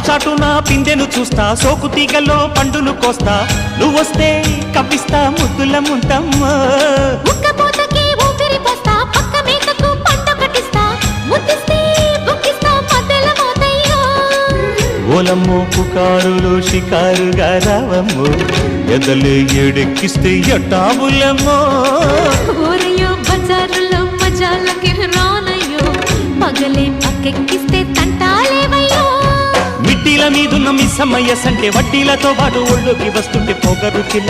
చాటున పిందెను చూస్తా, సోకు తీగల్లో పండును కోస్తా, నువ్వొస్తే కప్పిస్తా ముద్దుల ముంతమ్మో. ఉక్కపోతకి ఊపిరి పోస్తా, పక్క మేకకు పంట కట్టిస్తా, ముద్దిస్తే బుక్కిస్తా మధ్యల మోతయ్యో. ఓలమ్మో పుకారులో షికారుగా రావమ్మో, ఎదలు ఎడెక్కిస్తే ఎట్టాబులమ్మో. ఊరయ్యో బజారులో మజాలకి రానయ్యో, పగలే పక్కెక్కిస్తే తంటాలేవయ్యో. మిట్టిల మీదున్న మిస్సమ్మయ్య సంటే వడ్డీలతో పాటు ఒళ్ళోకి వస్తుంటే పొగరు చిల్ల